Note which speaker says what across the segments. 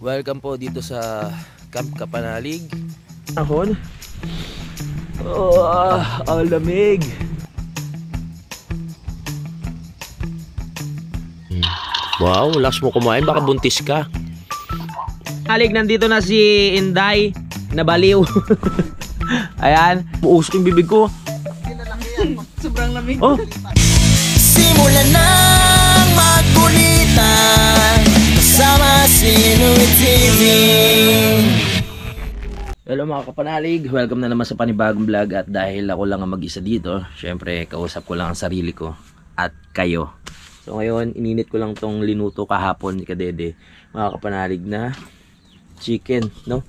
Speaker 1: Welcome po dito sa Camp Kapanalig. Ahon. Oh, ang lamig. Wow, lakas mo kumain, baka buntis ka. Halig, nandito na si Inday, nabaliw. Ayan, uusok yung bibig ko.
Speaker 2: Sobrang lamig.
Speaker 1: Oh.
Speaker 3: Simulan ng magkulitan kasama si Louie TV.
Speaker 1: Hello mga kapanalig, welcome na naman sa panibagong vlog. At dahil ako lang ang mag-isa dito, syempre kausap ko lang ang sarili ko at kayo. So ngayon, ininit ko lang tong linuto kahapon ni Kadede, mga kapanalig, na chicken, no?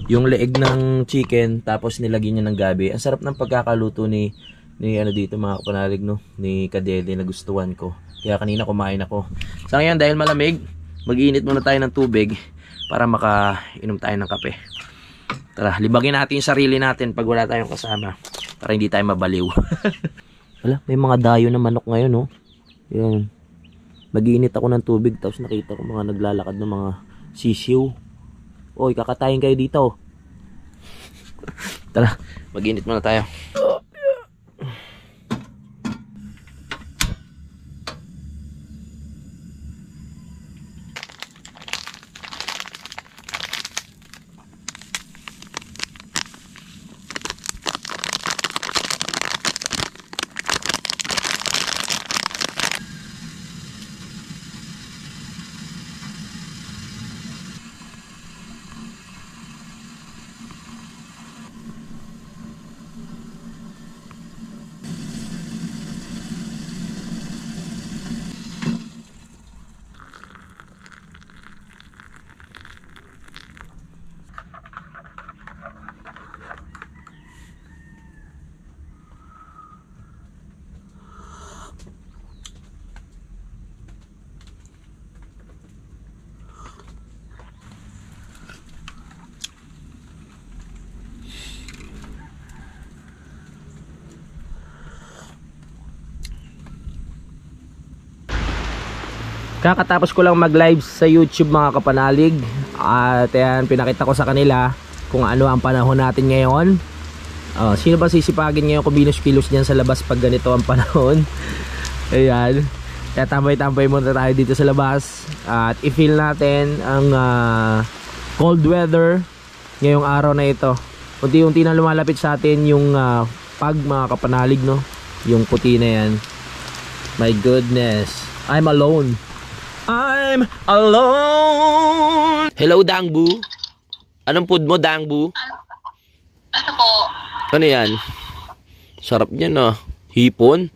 Speaker 1: Yung leeg ng chicken, tapos nilagyan niya ng gabi. Ang sarap ng pagkakaluto ni ano dito mga kapanalig, no? Ni Kadede, na gustuhan ko. Kaya kanina kumain ako. So ngayon, dahil malamig, mag-iinit muna tayo ng tubig para makainom tayo ng kape. Tara, libagin natin yung sarili natin pag wala tayong kasama para hindi tayo mabaliw. Wala, may mga dayo na manok ngayon, no? Yan. Mag-iinit ako ng tubig, tapos nakita ko mga naglalakad ng mga sisiw. Oy, kakatayin kayo dito. Tara, mag-iinit muna tayo. Kakatapos ko lang mag-live sa YouTube mga kapanalig. At yan, pinakita ko sa kanila kung ano ang panahon natin ngayon. Sino ba sisipagin ngayon kumilos-kilos dyan sa labas pag ganito ang panahon? Ayan. Kaya tambay-tambay muna tayo dito sa labas. At i-feel natin ang cold weather ngayong araw na ito. Unti-unti na lumalapit sa atin yung pag mga kapanalig, no? Yung puti na yan. My goodness, I'm alone. I'm alone. Hello, Dangbu. Anong food mo, Dangbu?
Speaker 2: Ano po?
Speaker 1: Ano yan? Sarap niya, no? Hipon.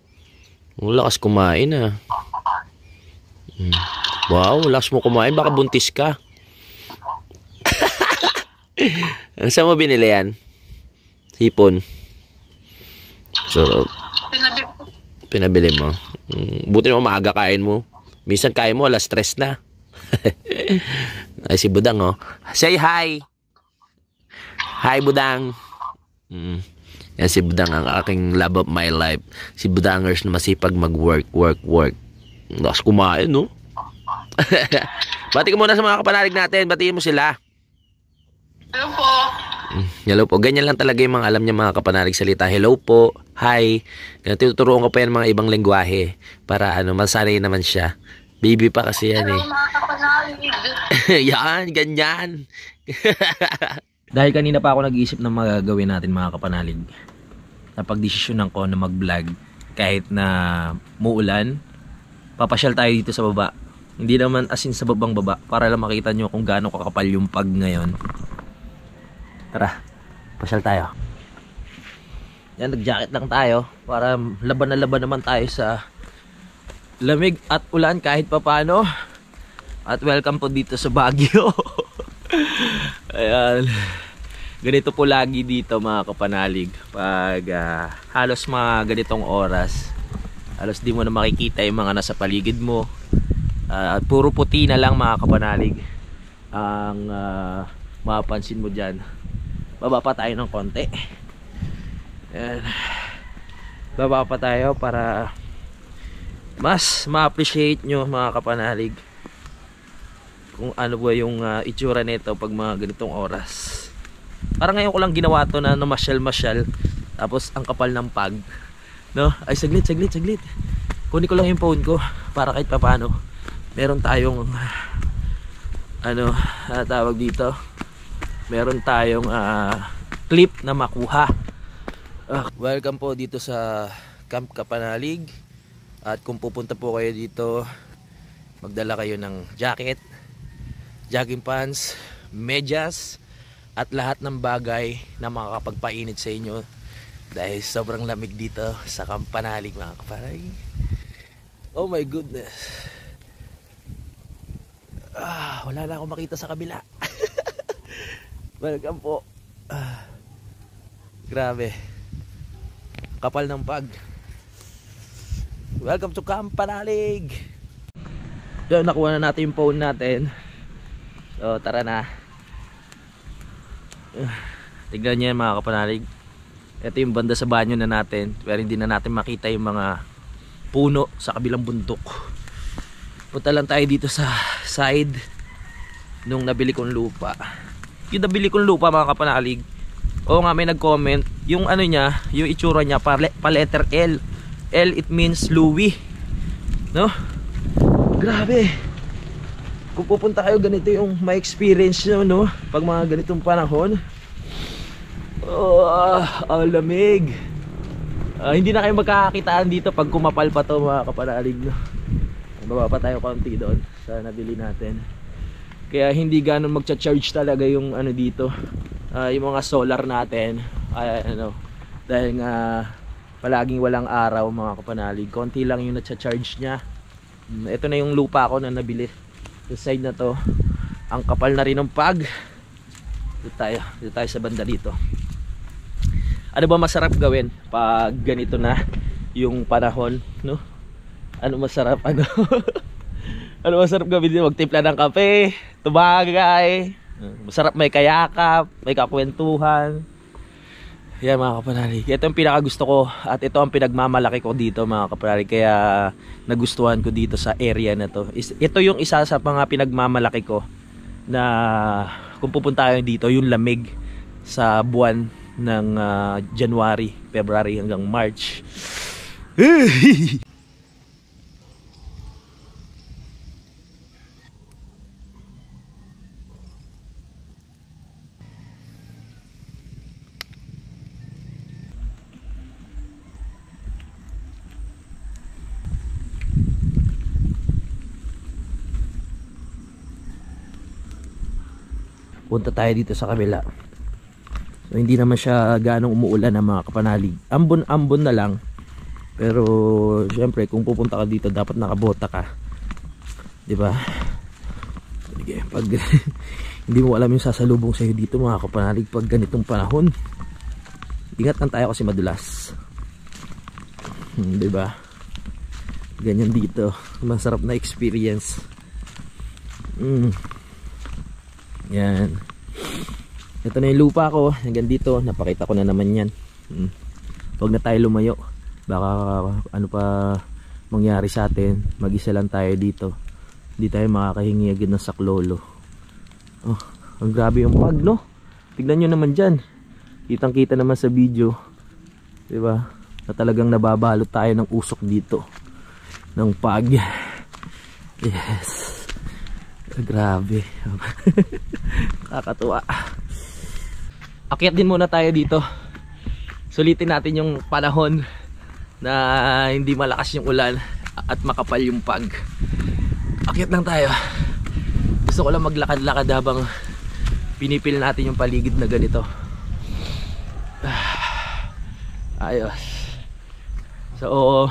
Speaker 1: Ang lakas kumain, ah. Wow, lakas mo kumain. Baka buntis ka. Saan mo binili yan? Hipon. So, pinabili mo. Buti mo maaga kain mo. Minsan kain mo, alas 3 na. Ay, si Budang, oh. Say hi! Hi, Budang! Yan si Budang, ang aking love of my life. Si Budangers na masipag mag-work. Lakas kumain, no? Bati ko muna sa mga kapanalig natin. Batiin mo sila.
Speaker 2: Hello po.
Speaker 1: Hello po. Ganyan lang talaga yung mga alam niya mga kapanalig salita. Hello po. Hi. Ganyan, tuturuan ko pa yan mga ibang lengguwahe para masanay naman siya. Baby pa kasi yan,
Speaker 2: Hello mga kapanalig.
Speaker 1: Yan, ganyan. Dahil kanina pa ako nag-iisip ng mga gagawin natin mga kapanalig. Napagdesisyonan ko na mag-vlog kahit na muulan. Papasyal tayo dito sa baba. Hindi naman as in sa babang baba para lang makita nyo kung gaano kakapal yung pag ngayon. Tara, pasyal tayo. Yan, nag-jacket lang tayo para laban na laban naman tayo sa lamig at ulan kahit papano. At welcome po dito sa Baguio. Ayan. Ganito po lagi dito mga kapanalig. Pag halos mga ganitong oras, halos di mo na makikita yung mga nasa paligid mo. At puro puti na lang mga kapanalig ang mapapansin mo dyan. Baba pa tayo ng konti. Ayan. Baba pa tayo para mas ma-appreciate nyo mga kapanalig kung ano ba yung itsura nito pag mga ganitong oras. Parang ngayon ko lang ginawa to na masyal-masyal. Tapos ang kapal ng pag. No? Ay saglit. Kunin ko lang yung phone ko para kahit papaano meron tayong tawag dito. Meron tayong clip na makuha. Welcome po dito sa Camp Kapanalig. At kung pupunta po kayo dito, magdala kayo ng jacket, jogging pants, medyas, at lahat ng bagay na makakapagpainit sa inyo dahil sobrang lamig dito sa Camp Panalig, mga kapanalig. Oh my goodness. Wala na akong makita sa kabila. Welcome po. Grabe. Kapal ng pag. Welcome to Camp Panalig. Yun, nakuha na natin yung phone natin. So tara na. Tignan niyo yan, mga kapanalig. Ito yung banda sa banyo na natin, pero hindi na natin makita yung mga puno sa kabilang bundok. Punta lang tayo dito sa side nung nabili kong lupa. Yung nabili kong lupa, mga kapanalig, oo nga, may nag-comment. Yung ano niya, yung itsura niya pa letter L. L, it means Louis, no? Grabe. Kung pupunta kayo, ganito yung may experience nyo, no? Pag mga ganitong panahon. Ang lamig. Hindi na kayo magkakakitaan dito pag kumapal pa to, mga kapanalig, no? Baba pa tayo konti doon sa nabili natin. Kaya hindi ganun magcha-charge talaga yung ano dito, yung mga solar natin. Dahil nga palaging walang araw, mga kapanalig. Konti lang yung nacha-charge nya. Ito na yung lupa ko na nabili. Sa side na to, ang kapal na rin ng pag. Dito tayo sa banda dito. Ano ba masarap gawin pag ganito na yung panahon, no? Ano masarap? Ano masarap gawin dito? Magtimpla ng kape, tumagay. Masarap, may kayakap, may kakwentuhan. Yan, mga kapanalig. Ito ang pinakagusto ko at ito ang pinagmamalaki ko dito, mga kapanalig. Kaya nagustuhan ko dito sa area na to. Ito yung isa sa mga pinagmamalaki ko na kung pupunta kayo dito, yung lamig sa buwan ng January, February hanggang March. Punta tayo dito sa kabila. So, hindi naman siya ganong umuulan ng mga kapanalig. Ambon na lang. Pero syempre kung pupunta ka dito dapat nakabota ka. 'Di ba? Sige, pag hindi mo alam yung sasalubong sa iyo dito, mga kapanalig, pag ganitong panahon. Ingat lang tayo kasi madulas. 'Di ba? Ganyan dito. Masarap na experience. Yan. Ito na yung lupa ko. Hanggang dito, napakita ko na naman yan. Huwag na tayo lumayo. Baka ano pa mangyari sa atin. Mag-isa lang tayo dito. Hindi tayo makakahingi agad ng saklolo. Oh, ang grabe yung pag, no? Tignan nyo naman dyan. Kitang kita naman sa video, diba? Na talagang nababalot tayo ng usok dito ng pag. Yes. Grabe. Kakatuwa. Akyat din muna tayo dito. Sulitin natin yung panahon na hindi malakas yung ulan at makapal yung pag. Akyat lang tayo. Gusto ko lang maglakad-lakad habang pinipil natin yung paligid na ganito. Ayos. So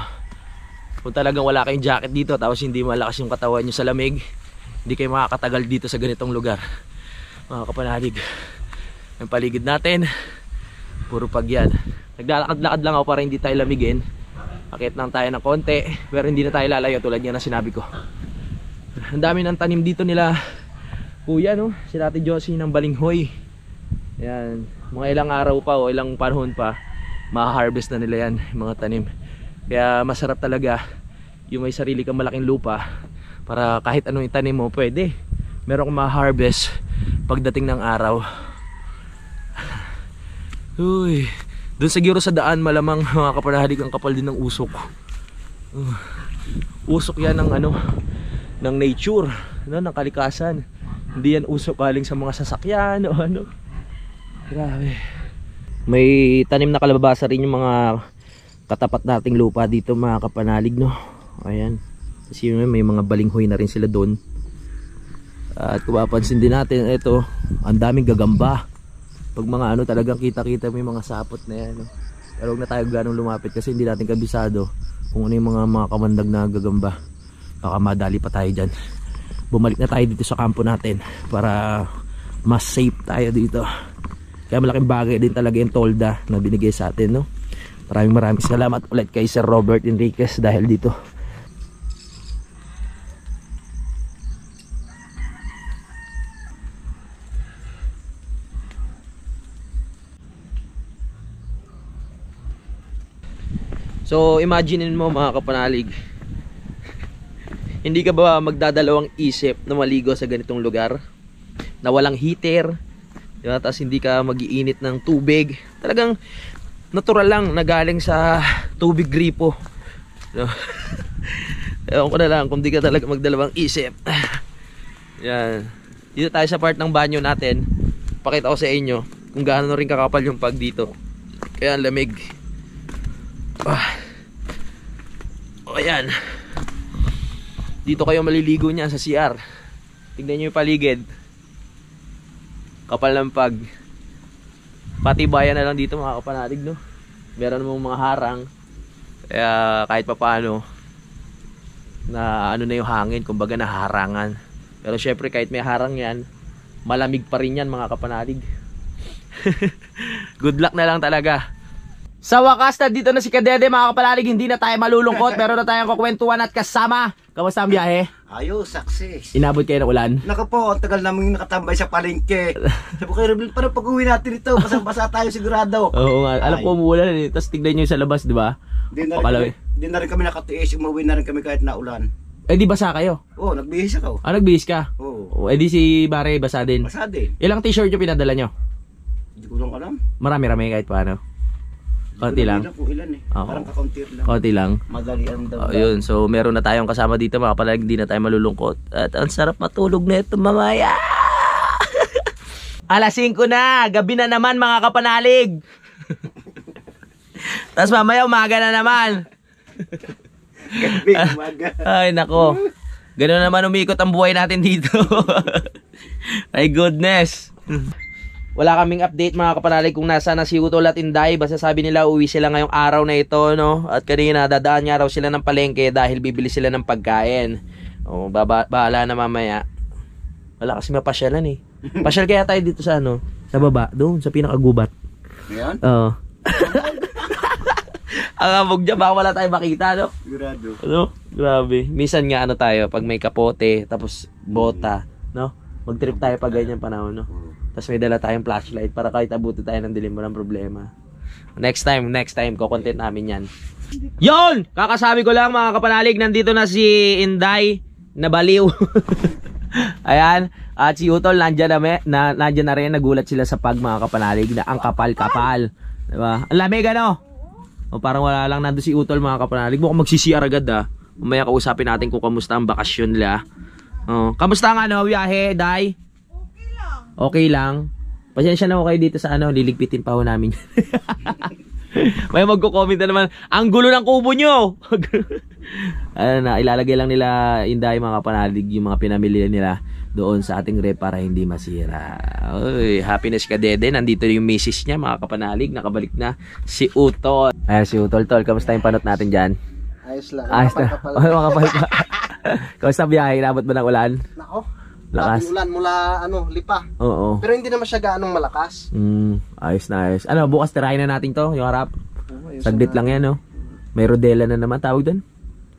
Speaker 1: kung talagang wala kayong jacket dito tapos hindi malakas yung katawan nyo sa lamig, hindi kayo makakatagal dito sa ganitong lugar, mga kapanalig. Yung paligid natin puro pag yan. Naglalakad-lakad lang ako para hindi tayo lamigin. Akit lang tayo ng konti, pero hindi na tayo lalayo tulad yan na sinabi ko. Ang dami ng tanim dito nila kuya, no? Si Ate Josie ng balinghoy. Yan, mga ilang araw pa o ilang panahon pa ma-harvest na nila yan, mga tanim. Kaya masarap talaga yung may sarili kang malaking lupa, para kahit anong itanim mo pwede. meron akong ma-harvest pagdating ng araw. Uy, doon siguro sa daan malamang mga kapanalig ang kapal din ng usok. Usok yan ng ano, ng nature, no, ng kalikasan. Hindi yan usok galing sa mga sasakyan o ano. Grabe. May tanim na kalabasa rin yung mga katapat nating lupa dito mga kapanalig, no. Ayan. Kasi may mga balinghoy na rin sila doon. At kung mapapansin din natin, ito, ang daming gagamba. Pag mga ano, talagang kita-kita may mga sapot na yan, no? Pero huwag na tayo ganong lumapit kasi hindi natin kabisado kung ano yung mga kamandag na gagamba. Baka madali pa tayo dyan. Bumalik na tayo dito sa kampo natin para mas safe tayo dito. Kaya malaking bagay din talaga yung tolda na binigay sa atin, no? Maraming salamat ulit kay Sir Robert Enriquez dahil dito. So imagine mo mga kapanalig, hindi ka ba magdadalawang isip na maligo sa ganitong lugar na walang heater, diba? Tapos hindi ka mag-iinit ng tubig, talagang natural lang na galing sa tubig gripo, no? Ewan ko na lang kung di ka talaga magdalawang isip. Yan. Dito tayo sa part ng banyo natin. Pakita ko sa inyo kung gaano rin kakapal yung pag dito. Kaya ang lamig. O ayan, dito kayo maliligo niya sa CR. Tignan nyo yung paligid, kapal ng pag. Pati bayan na lang dito mga kapanalig, no? Meron mong mga harang, kaya kahit papaano na ano na yung hangin, kumbaga naharangan. Pero syempre kahit may harang yan, malamig pa rin yan mga kapanalig. Good luck na lang talaga. Sa wakas, dito na si Kadede mga kapanalig. Hindi na tayo malulungkot, meron na tayong kukwentuhan at kasama. Kamusta ang biyahe?
Speaker 4: Ayos, success.
Speaker 1: Inabot kayo ng ulan?
Speaker 4: Naka po, ang tagal namin nakatambay sa palengke. Sabi ko kayo, parang pag-uwi natin ito, basang-basa tayo sigurado.
Speaker 1: Oo nga, alam ko umuulan eh. Tapos tignan nyo sa labas, di ba?
Speaker 4: Di na rin kami nakatiis, umuwi na rin kami kahit naulan.
Speaker 1: Eh di basa kayo?
Speaker 4: Oo, nagbihis ako.
Speaker 1: Ah, nagbihis ka?
Speaker 4: Oo.
Speaker 1: Eh di si Bare basa din?
Speaker 4: Basa din.
Speaker 1: Ilang t-shirt yung pinadala nyo?
Speaker 4: Hindi ko lang alam.
Speaker 1: Marami-rami kahit paano? Konti lang?
Speaker 4: Kung ilan eh.
Speaker 1: Oo.
Speaker 4: Parang kakaunti lang.
Speaker 1: Konti lang?
Speaker 4: Madali ang daw.
Speaker 1: Yun, so meron na tayong kasama dito mga kapanalig, hindi na tayo malulungkot. At ang sarap matulog na ito mamaya. Alas 5 na, gabi na naman mga kapanalig. Tapos mamaya umaga na naman.
Speaker 4: Gabi, umaga.
Speaker 1: Ay nako, gano'n naman umikot ang buhay natin dito. Ay goodness. Wala kaming update mga kapanalig kung nasa na si Utol at Inday. Basta sabi nila uwi sila ngayong araw na ito, no? At kanina dadaan nga raw sila ng palengke dahil bibili sila ng pagkain. O, bahala na mamaya. Wala kasi mapasyalan eh. Pasyal kaya tayo dito sa ano? Sa baba, doon sa pinakagubat.
Speaker 4: Ngayon?
Speaker 1: Oo. Ang abog dyan, baka wala tayo makita, no?
Speaker 4: Sigurado.
Speaker 1: Ano? Grabe. Minsan nga ano tayo, pag may kapote, tapos bota, no? Mag-trip tayo pag ganyan panahon, no? Tapos may dala tayong flashlight para kahit abuti tayo ng dilim, walang problema. Next time, kukontent namin yan. Yon! Kakasabi ko lang mga kapanalig, nandito na si Inday na baliw. Ayan. At si Utol, nandyan na rin, nagulat sila sa pag mga kapanalig na ang kapal-kapal. Diba? Ang lamig ano? O parang wala lang nandun si Utol mga kapanalig. Mukhang magsisiar agad ah. Mamaya kausapin natin kung kamusta ang bakasyon nila. Kamusta ang ano, biyahe, Day? Okay lang. Pasensya na ako kayo dito sa ano, liligpitin pa ho namin. May magko-comment na naman, ang gulo ng kubo nyo. Ano na, ilalagay lang nila Inday mga kapanalig yung mga pinamili nila doon sa ating rep para hindi masira. Uy, happiness ka Dede. Nandito yung misis niya mga kapanalig. Nakabalik na si Utol. Ayan si Utol. Tol, kamusta yung panot natin dyan?
Speaker 4: Ayos lang.
Speaker 1: Ayos na. Makapal pa. Kamusta biyahe? Inabot ba ng ulan?
Speaker 4: Nako.
Speaker 1: Lakas.
Speaker 4: Ulan mula Lipa.
Speaker 1: Oo.
Speaker 4: Pero hindi naman siya gaanong malakas.
Speaker 1: Ayos na ayos. Ano, bukas tirahin na natin to, yung harap. Saglit lang yan, no? May rodela na naman tawag doon.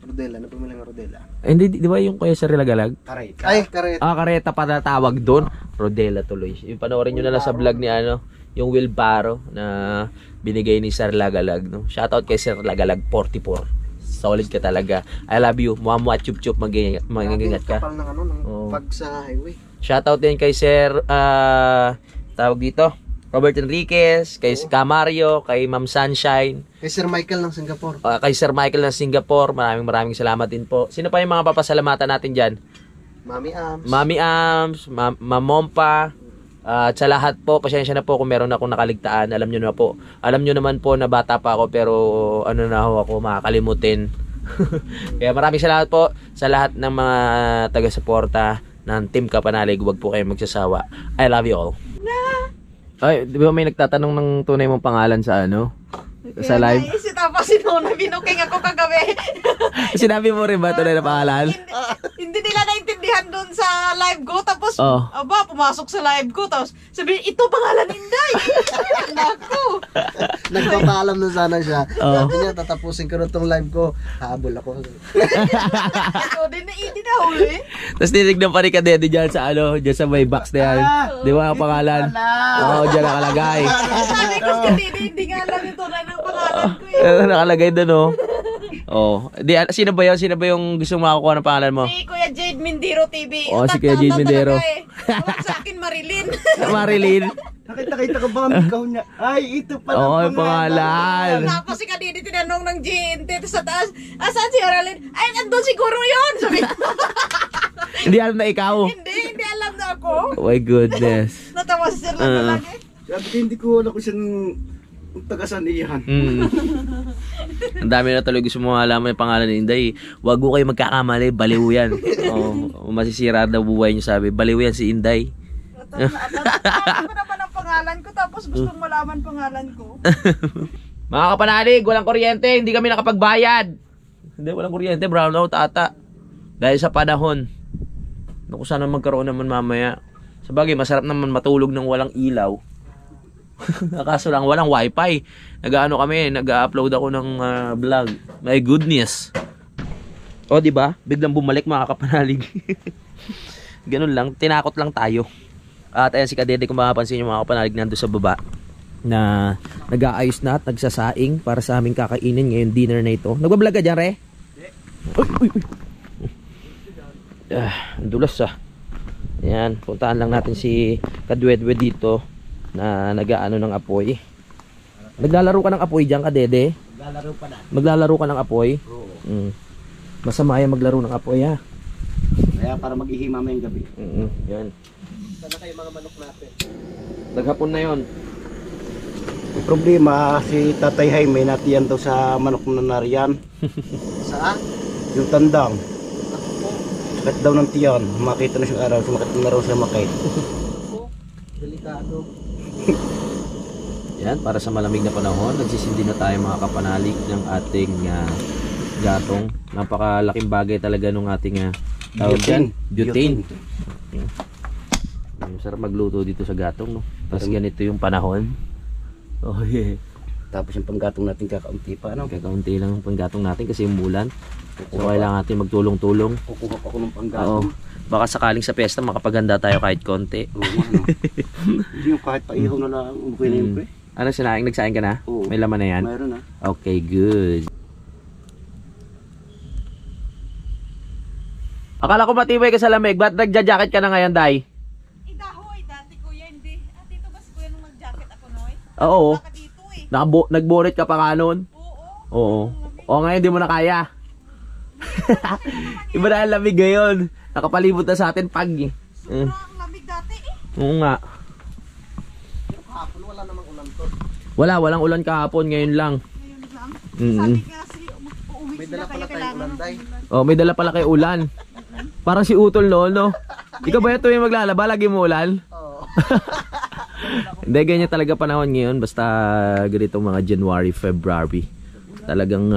Speaker 4: Rodela, napamili ng rodela.
Speaker 1: Hindi, di ba yung kuya sa Rilagalag?
Speaker 4: Kareta. Ay, kareta.
Speaker 1: Ah, kareta pa na tawag doon. Rodela tuloy. Yung panoorin nyo na lang sa vlog ni ano, yung wheelbarrow na binigay ni Sir Lagalag, no? Shoutout kay Sir Lagalag 44. Solid ka talaga. I love you. Muamua chup-chup, mag-ingat ka.
Speaker 4: Kapal ng ano, pag sa highway.
Speaker 1: Shoutout din kay Sir, tawag dito, Robert Enriquez, kay Mario, kay Ma'am Sunshine,
Speaker 5: Kay Sir Michael ng Singapore.
Speaker 1: kay Sir Michael ng Singapore. Maraming salamat din po. Sino pa yung mga papasalamatan natin dyan?
Speaker 5: Mami Ams.
Speaker 1: Mami Ams, Ma'am Mompa, at sa lahat po, pasensya na po kung meron akong nakaligtaan. Alam nyo na po. Alam nyo naman po na bata pa ako, pero ano na ho ako, makakalimutin. Kaya maraming salamat po sa lahat ng mga taga-suporta ng Team Kapanalig. Huwag po kayong magsasawa. I love you all. Ay, di ba may nagtatanong ng tunay mong pangalan sa ano? Sa live?
Speaker 2: Naisip tapos sinuna, binuking ako kagabi.
Speaker 1: Sinabi mo rin ba tunay na pangalan?
Speaker 2: Hindi nila naintindihan doon sa live ko. Tapos,
Speaker 1: Oh.
Speaker 2: aba, pumasok sa live ko. Tapos, sabi, ito pangalan Inday. Naku.
Speaker 5: Nagpapaalam na sana siya.
Speaker 1: Oo.
Speaker 5: Sabi niya, tatapusin ko na tong live ko. Habol ako.
Speaker 2: Ito din na huli.
Speaker 1: Tapos tinignan pa rin ka Dede dyan sa ano, dyan sa may box na yan. Di ba ang pangalan? Oo, dyan nakalagay.
Speaker 2: Sabi ko kasi hindi nga alam yung tunay ng pangalan ko eh.
Speaker 1: Nakalagay doon, oh. Oh, di sino ba 'yon? Sino ba yung gusto makakuha ng pangalan mo?
Speaker 2: Si Kuya Jade Mindero TV.
Speaker 1: Oh, si Kuya Jade Mindero.
Speaker 2: Tawag sa akin Marilyn.
Speaker 1: Marilyn.
Speaker 4: Nakita ko ba ang ikaw niya? Ay, ito pala
Speaker 1: Oo, yung pangalan.
Speaker 2: Tapos si Kadidi tinanong ng GNT sa taas, asan si Marilyn? Ay, nandun siguro yun. Sabi
Speaker 1: Hindi alam na ikaw.
Speaker 2: hindi alam na ako.
Speaker 1: Oh my goodness.
Speaker 2: Natawa si Sir lang lagi.
Speaker 4: Sabi ko, hindi ko alam kung saan taga-sanihan.
Speaker 1: Ang dami na tuloy gusto mo malaman yung pangalan ni Inday. Huwag ko kayo magkakamali, baliw yan. Oh, masisira daw buhay niyo, sabi. Baliw yan si Inday.
Speaker 2: Sabi ko naman ang pangalan ko tapos gustong malaman pangalan ko.
Speaker 1: Mga kapanalig, walang kuryente, hindi kami nakapagbayad. Hindi, walang kuryente, brownout ata. Dahil sa panahon. Naku, sana magkaroon naman mamaya. Sabagay, masarap naman matulog ng walang ilaw. Kaso lang, walang wifi. Nag-ano kami, nag-upload ako ng vlog. My goodness. O, di ba? Biglang bumalik mga kapanalig. Ganun lang, tinakot lang tayo. At ayan si Kadede, kung makapansin yung mga kapanalig nando sa baba na nag-aayos na at nagsasaing para sa aming kakainin ngayon dinner na ito. Nagbablog ka dyan, Re? Uy. Ang dulas ah. Ayan, puntaan lang natin si Kadwedwe dito na nag-aano ng apoy. Naglalaro ka ng apoy dyan, Kadede?
Speaker 4: Lalaro pa na.
Speaker 1: Maglalaro ka ng apoy?
Speaker 4: Oo.
Speaker 1: Masama yan maglaro ng apoy, ha?
Speaker 4: Kaya para mag-ihi mamayang gabi.
Speaker 1: Yan.
Speaker 5: Sana kayo mga manok natin.
Speaker 1: Naghapon na yon.
Speaker 4: May problema, si Tatay Jaime natiyan daw sa manok na nariyan.
Speaker 5: Saan?
Speaker 4: Yung tandang. Sakit daw ng tiyan. Makita na siyang araw. Sumakit na raw siya makit.
Speaker 5: Delikado.
Speaker 1: Yan, para sa malamig na panahon, nagsisindi na tayo mga kapanalig ng ating gatong. Napakalaking bagay talaga nung ating tawag dyan, butane. Sarap magluto dito sa gatong, no? Tapos ganito yung panahon. Oh yeah.
Speaker 4: Tapos yung panggatong natin kakaunti pa, ano?
Speaker 1: Kakaunti lang ang panggatong natin kasi yung bulan. So kailangan natin magtulong-tulong.
Speaker 4: Kukuha pa ako ng
Speaker 1: Oo.
Speaker 4: panggatong.
Speaker 1: Baka sakaling sa pesta makapaganda tayo kahit konti.
Speaker 4: Oo, ano? Hindi yung kahit paihaw na lang. Okay na yun, pre.
Speaker 1: Ano, sinaing? Nagsaing ka na?
Speaker 4: Oo.
Speaker 1: May laman na yan?
Speaker 4: Mayroon na.
Speaker 1: Okay, good. Akala ko matibay ka sa lamig. Ba't nagja-jacket ka na ngayon, Day?
Speaker 2: Idahoy, dati kuya, hindi. Dito ba si kuya nung nag-jacket ako, Noy?
Speaker 1: Oo.
Speaker 2: Baka dito eh.
Speaker 1: Nagbonet ka pa nga noon?
Speaker 2: Oo.
Speaker 1: Oo. O ngayon, di mo na kaya. Iba na ang lamig ngayon. Nakapalibot na sa atin pag eh.
Speaker 2: Sobrang lamig dati eh.
Speaker 1: Oo nga.
Speaker 5: Hapon wala namang ulan to.
Speaker 1: Walang ulan kahapon. Ngayon lang.
Speaker 2: Ngayon lang.
Speaker 1: Mm-mm.
Speaker 2: Sabi nga si uuwi
Speaker 5: May
Speaker 2: sila
Speaker 5: dala
Speaker 2: kaya
Speaker 5: pala tayong
Speaker 2: kailangan
Speaker 5: ulan,
Speaker 2: ng
Speaker 5: Day.
Speaker 2: ulan.
Speaker 1: Oh, may dala pala kay ulan. Parang si Utol no? Ikaw ba ito yung maglalaba? Lagi mo ulan?
Speaker 5: Oo.
Speaker 1: Hindi, ganyan talaga panahon ngayon. Basta ganito mga January, February. Talagang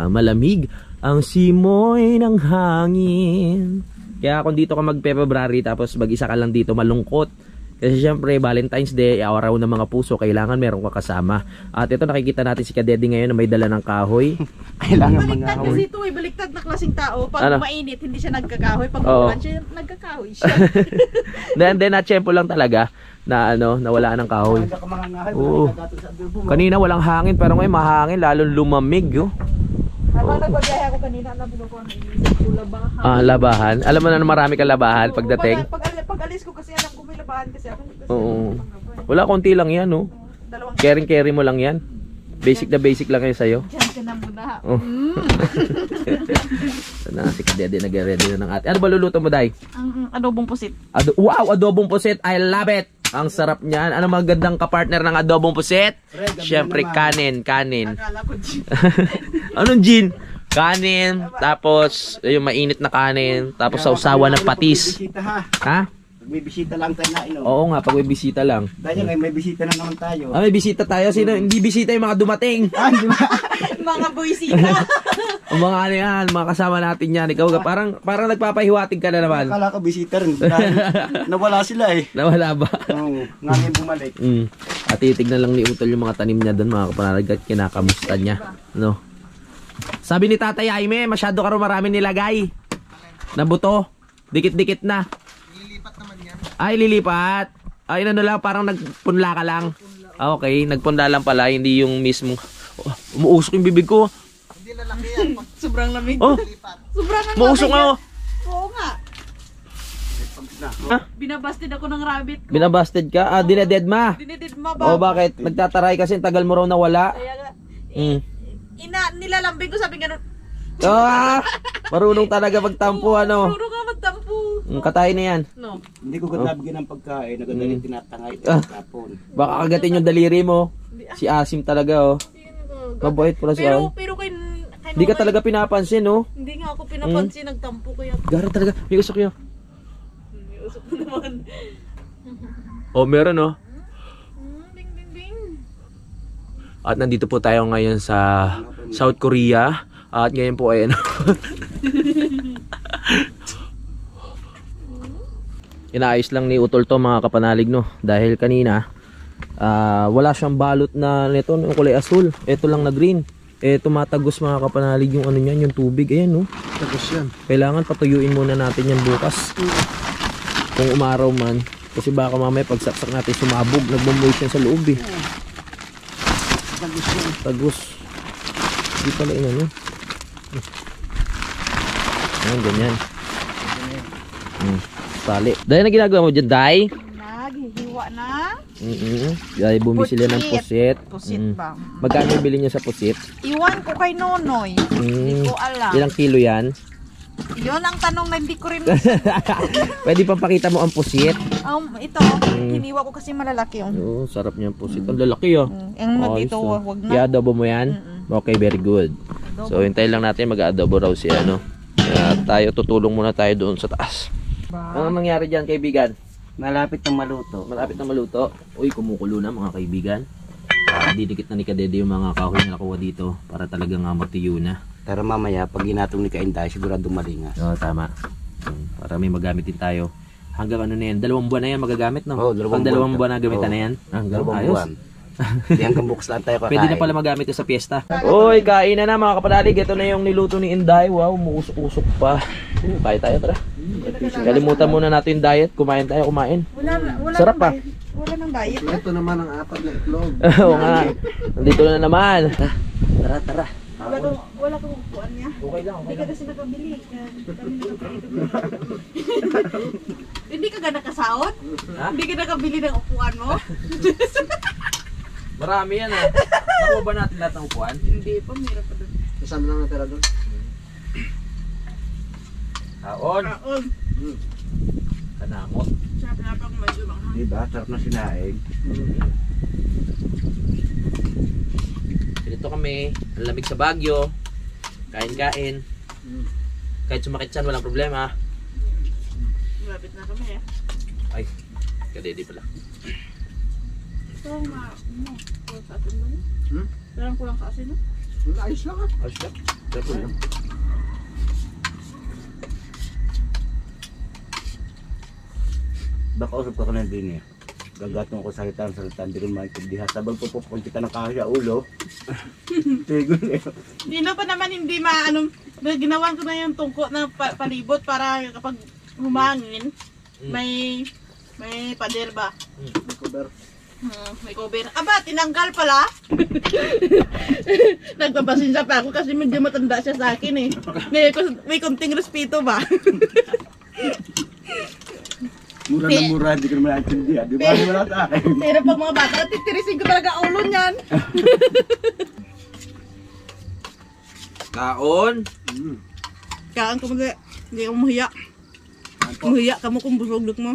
Speaker 1: malamig ang simoy ng hangin. Kaya kung dito ka mag-February tapos mag-isa ka lang dito, malungkot. Kasi syempre, Valentine's Day, araw ng mga puso, kailangan meron ka kasama. At ito nakikita natin si Kadede ngayon na may dala ng kahoy.
Speaker 4: Kailangan
Speaker 2: Baliktad
Speaker 4: mga
Speaker 2: kasi ito eh, baliktad na klaseng tao. Pag
Speaker 1: Ano?
Speaker 2: mainit, hindi siya nagkakahoy. Pag
Speaker 1: Oo.
Speaker 2: umulan siya, nagkakahoy siya.
Speaker 1: Then na-tsempo lang talaga na nawala ng kahoy.
Speaker 4: Hindi ka mga ngahay.
Speaker 1: Oo.
Speaker 4: Wala nagagatong sa adobo.
Speaker 1: Kanina walang hangin pero ngayon mahangin, lalong lumamig. Oh.
Speaker 2: Habang nagbabiyahe ako kanina, alam mo ko ang inisip ko labahan.
Speaker 1: Ah, labahan. Alam mo na marami kang labahan pagdating.
Speaker 2: Pag alis ko kasi alam ko may labahan kasi ako. Kasi
Speaker 1: Oo. Wala, konti lang yan, no?
Speaker 2: Dalawang
Speaker 1: Carry mo lang yan. Basic na basic lang kayo sa'yo.
Speaker 2: dyan ka na muna.
Speaker 1: Oh. Sana si Kadede nag-ready na ng ate. Ano ba luluto mo, Day?
Speaker 2: Ang adobong pusit.
Speaker 1: Wow, adobong pusit. I love it. Ang sarap niyan. Ano magandang kapartner ng adobong pusit? Siyempre, kanin.
Speaker 2: Akala ko dyan.
Speaker 1: Anong gin? Kanin, tapos yung mainit na kanin, tapos sausawan ng patis.
Speaker 4: Bisita ha.
Speaker 1: Ha?
Speaker 4: May bisita lang tayo na ino.
Speaker 1: Oo nga, pag may bisita lang.
Speaker 4: Dahil ngayon may bisita na naman tayo.
Speaker 1: Ah, may bisita tayo. Sino? Hindi bisita yung mga dumating.
Speaker 4: Di ba?
Speaker 2: Mga boysita.
Speaker 1: Ang mga ano yan, mga kasama natin yan. Ikaw, parang nagpapahiwatig ka na naman.
Speaker 4: Akala ko bisita rin. Dahil nawala sila eh.
Speaker 1: Nawala ba?
Speaker 4: Oo, ngayon bumalik.
Speaker 1: At titignan lang ni Utol yung mga tanim niya doon, mga kapanalig, at kinakamusta niya. No? Sabi ni Tatay Jaime, masyado ka rin marami nilagay. Na buto. Dikit-dikit na. Ay, lilipat. Ay, ano lang, parang nagpunla ka lang. Ah, okay, nagpunla lang pala, hindi yung mismo. Oh, umuusok yung bibig ko.
Speaker 5: Hindi lalaki yan. Pag
Speaker 2: Sobrang lamig.
Speaker 1: Oh,
Speaker 2: Sobrang ang
Speaker 1: umuusok nga oh.
Speaker 2: Oo nga. Binabasted ako ng rabbit ko.
Speaker 1: Binabasted ka? Ah, dineded ma.
Speaker 2: Dinidid ba?
Speaker 1: Oh, bakit? Nagtataray kasi tagal mo raw nawala.
Speaker 2: Kaya nga, nilalambing ko sabi ganun.
Speaker 1: Ah, marunong talaga magtampo, ano.
Speaker 2: Puro ka magtampo.
Speaker 1: Katay na yan.
Speaker 2: No.
Speaker 4: Hindi ko nabigyan ng pagkain. Nagagalit tinatangay.
Speaker 1: Ah.
Speaker 4: Tapon.
Speaker 1: Baka kagatin yung daliri mo. Si Asim talaga, oh. Mabait pala si Asim.
Speaker 2: Pero kay
Speaker 1: Hindi ka talaga pinapansin, no?
Speaker 2: Hindi nga ako pinapansin, nagtampo kaya.
Speaker 1: Gara talaga. May usok yun.
Speaker 2: May usok ko naman.
Speaker 1: Oh, meron, oh.
Speaker 2: Bing bing bing.
Speaker 1: At nandito po tayo ngayon sa South Korea. At ngayon po ay ano. Inaayos lang ni Utol to, mga kapanalig, no. Dahil kanina wala siyang balot na nito, yung kulay asul. Ito lang na green. Tumatagos, mga kapanalig, yung ano niyan, yung tubig. Ayan, no.
Speaker 5: tagos yan.
Speaker 1: Kailangan patuyuin muna natin yan bukas. Kung umaraw man. Kasi baka mamaya pagsaksak natin sumabog. Nagmamoist yan sa loob, eh.
Speaker 5: Tagos yan.
Speaker 1: Tagos. Hindi pala inano. Ayan, ganyan. Sali. Dahil na ginagawa mo dyan, Day?
Speaker 2: Naghihiwa na.
Speaker 1: Dahil bumili sila ng pusit.
Speaker 2: Pusit ba?
Speaker 1: Magkano yung bili niya sa pusit?
Speaker 2: Iwan ko kay Nonoy. Hindi ko alam.
Speaker 1: Ilang kilo yan?
Speaker 2: Yun ang tanong na hindi ko rin.
Speaker 1: Pwede pang pakita mo ang pusit?
Speaker 2: Ito, hiniwa ko kasi malalaki yun.
Speaker 1: Oo, sarap niya ang pusit. Ang lalaki, oh.
Speaker 2: Yung
Speaker 1: Ayos,
Speaker 2: dito,
Speaker 1: oh.
Speaker 2: wag na.
Speaker 1: I-adobo mo yan? Okay, very good. So, hintayin lang natin mag-adobo raw si ano. Tayo, tutulong muna tayo doon sa taas. Ano nangyari dyan, kaibigan?
Speaker 4: Malapit na maluto.
Speaker 1: Malapit na maluto. Uy, kumukulo na, mga kaibigan. Didikit na ni Kadede yung mga kahoy na nakuha dito para talagang matiyo na.
Speaker 4: Pero mamaya, pag ginatong ni Kainday, sigurado malingas.
Speaker 1: Oo, tama. Para may magamit din tayo. Hanggang ano na yan? 2 buwan na yan magagamit, no?
Speaker 4: Oo, 2
Speaker 1: Pag 2
Speaker 4: buwan.
Speaker 1: buwan na gamitan
Speaker 4: Oo.
Speaker 1: na yan. Hanggang
Speaker 4: 2
Speaker 1: ayos.
Speaker 4: buwan. Hindi hanggang bukas lang tayo kakain.
Speaker 1: Pwede na pala magamit ito sa piyesta. Uy, kain na mga kapanalig. Ito na yung niluto ni Inday. Wow, muusok-usok pa. Kaya tayo, tara. Kalimutan muna natin yung diet. Kumain tayo, kumain.
Speaker 2: Wala
Speaker 1: Sarap pa.
Speaker 2: Wala nang diet.
Speaker 5: Ito naman ang 4 na itlog.
Speaker 1: Oo nga. Nandito na naman. Tara, tara.
Speaker 2: Wala kang upuan niya.
Speaker 1: Okay lang.
Speaker 2: Hindi ka kasi nakabili. Hindi ka nakasaot?
Speaker 1: Ha?
Speaker 2: Hindi ka nakabili ng upuan mo?
Speaker 1: Marami yan, ha. Nakuha ba natin lahat ng upuan?
Speaker 2: Hindi pa, meron pa doon.
Speaker 5: Saan lang natira doon?
Speaker 1: Taon. Kanamot.
Speaker 2: Sarap na pang medyo bang.
Speaker 4: Diba? Sarap na sinaing.
Speaker 1: Dito kami. Ang lamig sa Baguio. Kain-kain. Kahit sumakit siyan, walang problema.
Speaker 2: Malapit na kami eh.
Speaker 1: Ay, Kadede pala.
Speaker 2: Ito nga, kulang sa atin ba niya? Parang kulang sa asin, no?
Speaker 5: Wala, ayos lang ah.
Speaker 1: Oh, shit. Careful lang.
Speaker 4: Baka usap ka na din eh. Gagatong ko salita, hindi rin maintindihan. Sabag po pupunti ka ng kahoy sa ulo. Tigol eh.
Speaker 2: Dino pa naman hindi ginawan ko na yung tungko na palibot para kapag humangin, may pader ba?
Speaker 5: May cover.
Speaker 2: May cover. Aba, tinanggal pala. Nagpapasinsa pa ako kasi medyo matanda siya sa akin eh. May konting respeto ba?
Speaker 4: Mura na mura, hindi ko naman naintindihan. Di ba? Wala sa akin.
Speaker 2: Pero pag mga bata, titirisin ko talaga ulo niyan.
Speaker 1: Kaon.
Speaker 2: Kaan ko mga, hindi ako mahiya. Mahiya ka mo kung busog mo.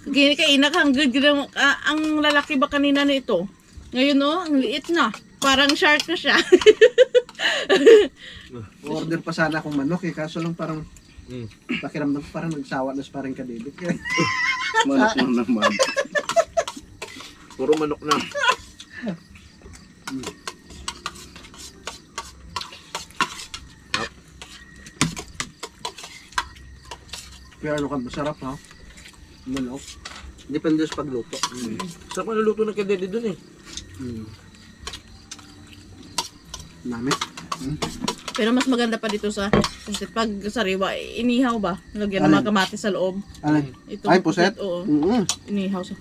Speaker 2: Gini ka inak hanggang ang lalaki ba kanina nito? Ngayon ang liit na. Parang shark na siya.
Speaker 5: Order pa sana akong manok eh, kaso lang parang pakiramdam ko parang nagsawa na sa parang kadibit.
Speaker 4: Manok na naman.
Speaker 1: Puro manok na.
Speaker 5: Pero ano ka, masarap ha? Manok.
Speaker 1: Depende sa pagluto. Sarap maluluto ng kadede dun eh.
Speaker 5: Nami.
Speaker 2: Pero mas maganda pa dito sa pag sariwa, inihaw ba? Lagyan ng mga kamatis sa loob.
Speaker 5: Alin?
Speaker 2: Ito,
Speaker 5: Ay, puset?
Speaker 2: Oo,
Speaker 5: Mm-hmm.
Speaker 2: inihaw sa.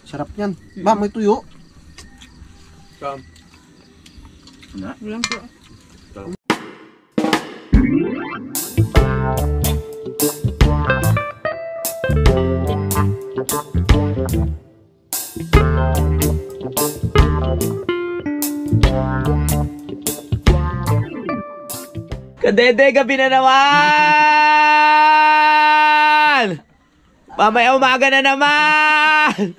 Speaker 5: Sarap yan. Ba, may tuyo.
Speaker 2: Walang po.
Speaker 1: Kadede, gabi na naman! Mamaya umaga na naman!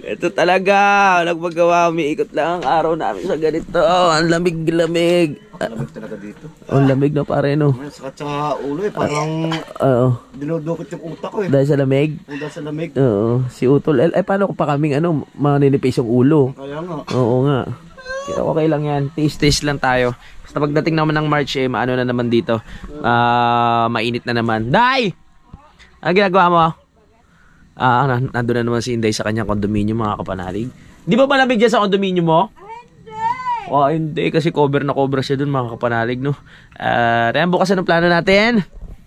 Speaker 1: Ito talaga. Walang magawa. Umiikot lang ang araw namin sa ganito. Ang lamig-lamig.
Speaker 4: Lamig talaga dito.
Speaker 1: Ang lamig na pare, no?
Speaker 4: May sakit sa ulo eh. Parang
Speaker 1: Oo.
Speaker 4: dinudukot yung utak ko eh.
Speaker 1: Dahil sa lamig?
Speaker 4: Dahil sa lamig.
Speaker 1: Oo. Si Utol. Paano kung pa kaming maninipis yung ulo?
Speaker 4: Kaya nga.
Speaker 1: Oo nga. Kaya okay lang yan. Taste lang tayo. Basta pagdating naman ng March, maano na naman dito. Mainit na naman. Day! Ano ginagawa mo? Nandun na naman si Inday sa kanyang kondominium, mga kapanalig. Di ba malamig dyan sa kondominium mo? Hindi. Hindi, kasi cover na cover siya dun, mga kapanalig, no? Ayan, bukas anong plano natin?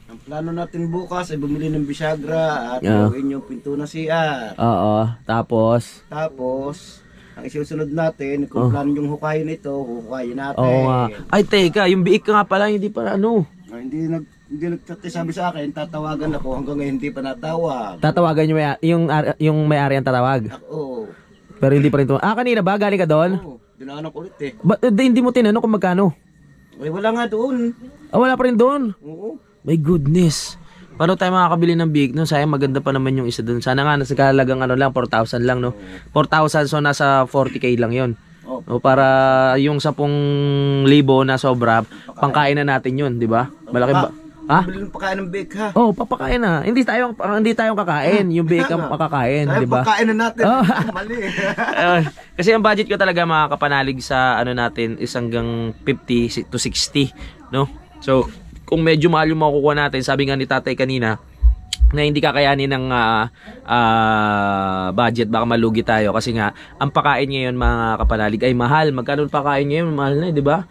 Speaker 4: Ang plano natin bukas ay bumili ng bisagra at gawin yung pinto na CR.
Speaker 1: Oo. Tapos?
Speaker 4: Tapos, ang isusunod natin, kung plano yung hukayin ito, hukayin natin.
Speaker 1: Oo nga. Ay, teka. Yung biik ka nga pala, hindi pa
Speaker 4: Hindi nagsasabi sa akin, tatawagan ako hanggang ngayon hindi pa natawag.
Speaker 1: Tatawagan yung may-ari ang tatawag.
Speaker 4: Oo.
Speaker 1: Pero hindi pa rin to. Kanina ba? Galing ka doon?
Speaker 4: Oo. Dinaanan ko ulit eh.
Speaker 1: Ba't hindi mo tinanong kung magkano?
Speaker 4: Ay, wala nga doon.
Speaker 1: Wala pa rin doon?
Speaker 4: Oo.
Speaker 1: My goodness. Paano tayo makakabili ng biik no? Sayang, maganda pa naman yung isa doon. Sana nga nasa kahalagang lang, 4,000 lang, no? 4,000, so nasa 40k lang yon. O para yung 10,000 na sobra, pangkain na natin yun, di ba? Malaki ba? Ha?
Speaker 4: Bilhin pagkain ng bake ha.
Speaker 1: Papakain na. Hindi tayong kakain. Yung bake ang makakain,
Speaker 4: Ay,
Speaker 1: di ba?
Speaker 4: pagkain na natin.
Speaker 1: Oh.
Speaker 4: Mali.
Speaker 1: Kasi ang budget ko talaga mga kapanalig sa natin is hanggang 50 to 60, no? So, kung medyo mahal yung makukuha natin, sabi nga ni tatay kanina, na hindi kakayanin ng budget, baka malugi tayo kasi nga ang pakain ngayon mga kapanalig ay mahal. Magkano pakain ngayon? Mahal na, di ba?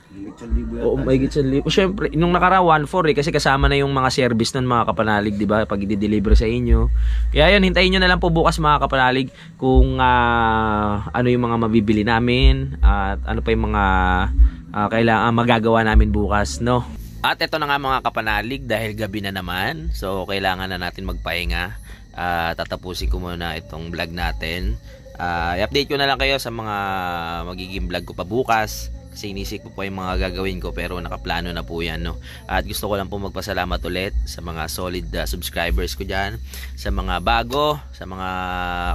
Speaker 1: Oo, may gitsan libo. Siyempre, nung nakaraan 1,400 kasi kasama na yung mga service nun mga kapanalig, di ba? Pag i-deliver sa inyo. Kaya yun, hintayin nyo na lang po bukas mga kapanalig kung ano yung mga mabibili namin at ano pa yung mga kailangan magagawa namin bukas, no? At ito na nga mga kapanalig, dahil gabi na naman, so kailangan na natin magpahinga. Tatapusin ko muna itong vlog natin. I-update ko na lang kayo sa mga magiging vlog ko pa bukas. Kasi inisip ko po yung mga gagawin ko, pero nakaplano na po yan, no? At gusto ko lang po magpasalamat ulit sa mga solid subscribers ko dyan, sa mga bago, sa mga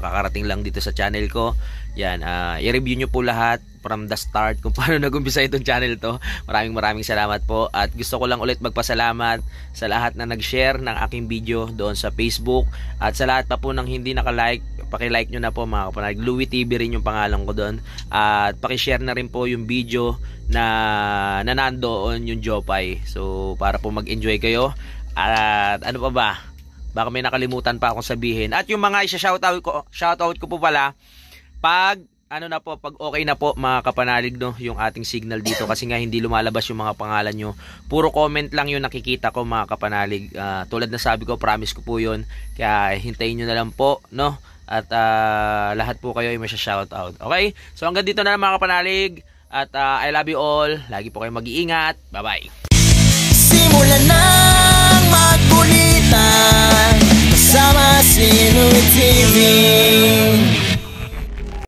Speaker 1: kakarating lang dito sa channel ko. Yan, i-review nyo po lahat from the start kung paano nag-umpisa itong channel to. Maraming salamat po. At gusto ko lang ulit magpasalamat sa lahat na nag-share ng aking video doon sa Facebook. At sa lahat pa po ng hindi naka-like, paki-like nyo na po mga kapanalig. Louie TV rin yung pangalan ko doon. At paki-share na rin po yung video na nandoon yung Jopay. So para po mag-enjoy kayo. At ano pa ba? Baka may nakalimutan pa akong sabihin. At yung mga isa-shoutout ko po pala, pag ano na po, pag okay na po mga kapanalig, no, yung ating signal dito kasi nga hindi lumalabas yung mga pangalan nyo. Puro comment lang yung nakikita ko mga kapanalig. Tulad na sabi ko, promise ko po yun. Kaya hintayin nyo na lang po, no? At lahat po kayo ay masya-shoutout. Okay? So hanggang dito na lang mga kapanalig. At I love you all. Lagi po kayo mag-iingat. Bye-bye.
Speaker 3: Simulan ng magkulitan kasama si Inuit TV.